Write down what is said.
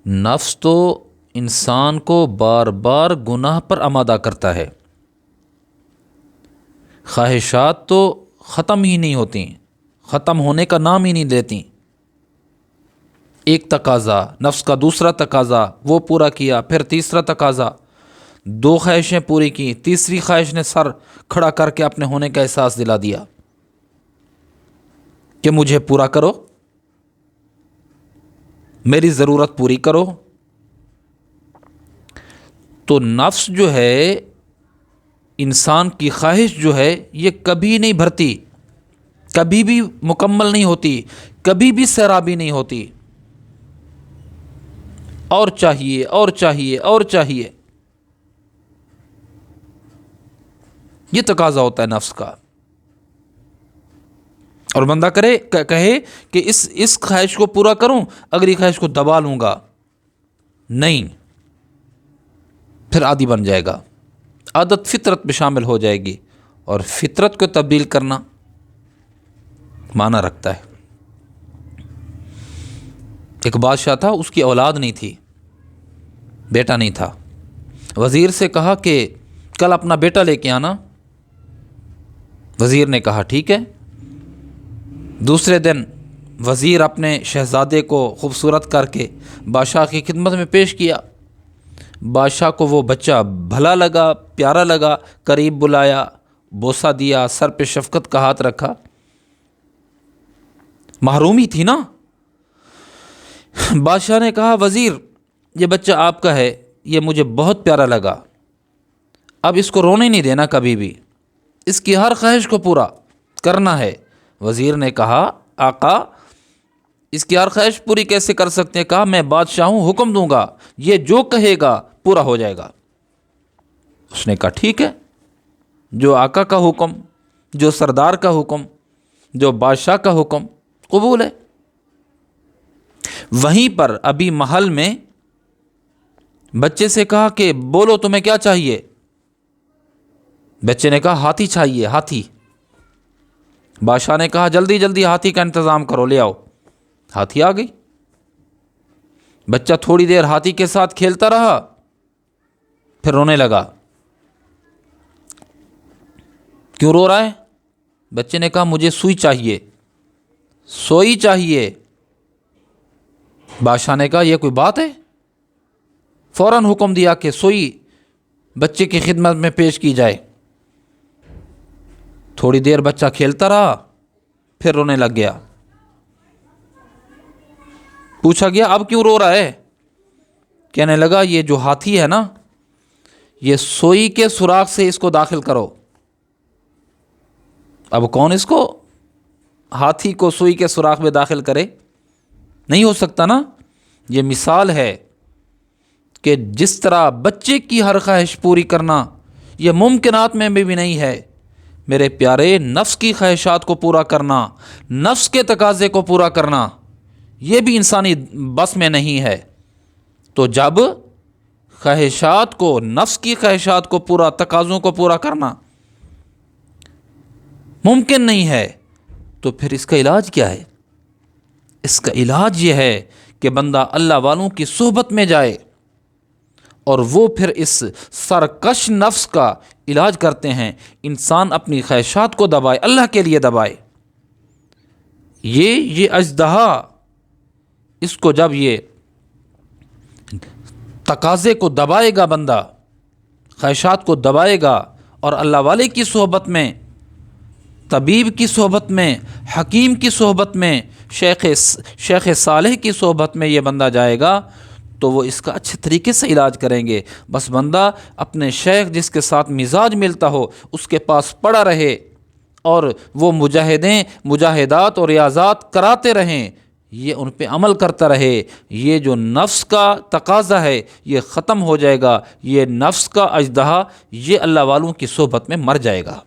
نفس تو انسان کو بار بار گناہ پر آمادہ کرتا ہے. خواہشات تو ختم ہی نہیں ہوتی، ختم ہونے کا نام ہی نہیں لیتی. ایک تقاضا، نفس کا دوسرا تقاضا، وہ پورا کیا، پھر تیسرا تقاضا، 2 خواہشیں پوری کی، تیسری خواہش نے سر کھڑا کر کے اپنے ہونے کا احساس دلا دیا کہ مجھے پورا کرو، میری ضرورت پوری کرو. تو نفس جو ہے، انسان کی خواہش جو ہے، یہ کبھی نہیں بھرتی، کبھی بھی مکمل نہیں ہوتی، کبھی بھی سیرابی نہیں ہوتی. اور چاہیے اور چاہیے اور چاہیے، یہ تقاضا ہوتا ہے نفس کا. اور بندہ کہے کہ اس خواہش کو پورا کروں، اگلی خواہش کو دبا لوں گا، نہیں، پھر عادی بن جائے گا، عادت فطرت میں شامل ہو جائے گی. اور فطرت کو تبدیل کرنا معنی رکھتا ہے. ایک بادشاہ تھا، اس کی اولاد نہیں تھی، بیٹا نہیں تھا. وزیر سے کہا کہ کل اپنا بیٹا لے کے آنا. وزیر نے کہا ٹھیک ہے. دوسرے دن وزیر اپنے شہزادے کو خوبصورت کر کے بادشاہ کی خدمت میں پیش کیا. بادشاہ کو وہ بچہ بھلا لگا، پیارا لگا، قریب بلایا، بوسہ دیا، سر پہ شفقت کا ہاتھ رکھا. محرومی تھی نا. بادشاہ نے کہا وزیر، یہ بچہ آپ کا ہے، یہ مجھے بہت پیارا لگا، اب اس کو رونے نہیں دینا کبھی بھی، اس کی ہر خواہش کو پورا کرنا ہے. وزیر نے کہا آقا، اس کی ہر خواہش پوری کیسے کر سکتے ہیں؟ کہا میں بادشاہ ہوں، حکم دوں گا، یہ جو کہے گا پورا ہو جائے گا. اس نے کہا ٹھیک ہے، جو آقا کا حکم، جو سردار کا حکم، جو بادشاہ کا حکم قبول ہے. وہیں پر ابھی محل میں بچے سے کہا کہ بولو تمہیں کیا چاہیے؟ بچے نے کہا ہاتھی چاہیے، ہاتھی. بادشاہ نے کہا جلدی جلدی ہاتھی کا انتظام کرو، لے آؤ. ہاتھی آ گئی. بچہ تھوڑی دیر ہاتھی کے ساتھ کھیلتا رہا، پھر رونے لگا. کیوں رو رہا ہے؟ بچے نے کہا مجھے سوئی چاہیے، سوئی چاہیے. بادشاہ نے کہا یہ کوئی بات ہے؟ فوراً حکم دیا کہ سوئی بچے کی خدمت میں پیش کی جائے. تھوڑی دیر بچہ کھیلتا رہا، پھر رونے لگ گیا. پوچھا گیا اب کیوں رو رہا ہے؟ کہنے لگا یہ جو ہاتھی ہے نا، یہ سوئی کے سوراخ سے اس کو داخل کرو. اب کون اس کو، ہاتھی کو سوئی کے سوراخ میں داخل کرے؟ نہیں ہو سکتا نا. یہ مثال ہے کہ جس طرح بچے کی ہر خواہش پوری کرنا یہ ممکنات میں بھی نہیں ہے، میرے پیارے نفس کی خواہشات کو پورا کرنا، نفس کے تقاضے کو پورا کرنا، یہ بھی انسانی بس میں نہیں ہے. تو جب خواہشات کو، نفس کی خواہشات کو پورا، تقاضوں کو پورا کرنا ممکن نہیں ہے، تو پھر اس کا علاج کیا ہے؟ اس کا علاج یہ ہے کہ بندہ اللہ والوں کی صحبت میں جائے اور وہ پھر اس سرکش نفس کا علاج کرتے ہیں. انسان اپنی خواہشات کو دبائے، اللہ کے لیے دبائے. یہ اژدہا، اس کو جب یہ تقاضے کو دبائے گا، بندہ خواہشات کو دبائے گا اور اللہ والے کی صحبت میں، طبیب کی صحبت میں، حکیم کی صحبت میں، شیخ صالح کی صحبت میں یہ بندہ جائے گا، تو وہ اس کا اچھے طریقے سے علاج کریں گے. بس بندہ اپنے شیخ جس کے ساتھ مزاج ملتا ہو اس کے پاس پڑا رہے اور وہ مجاہدات اور ریاضات کراتے رہیں، یہ ان پہ عمل کرتا رہے. یہ جو نفس کا تقاضا ہے یہ ختم ہو جائے گا. یہ نفس کا اژدہا یہ اللہ والوں کی صحبت میں مر جائے گا.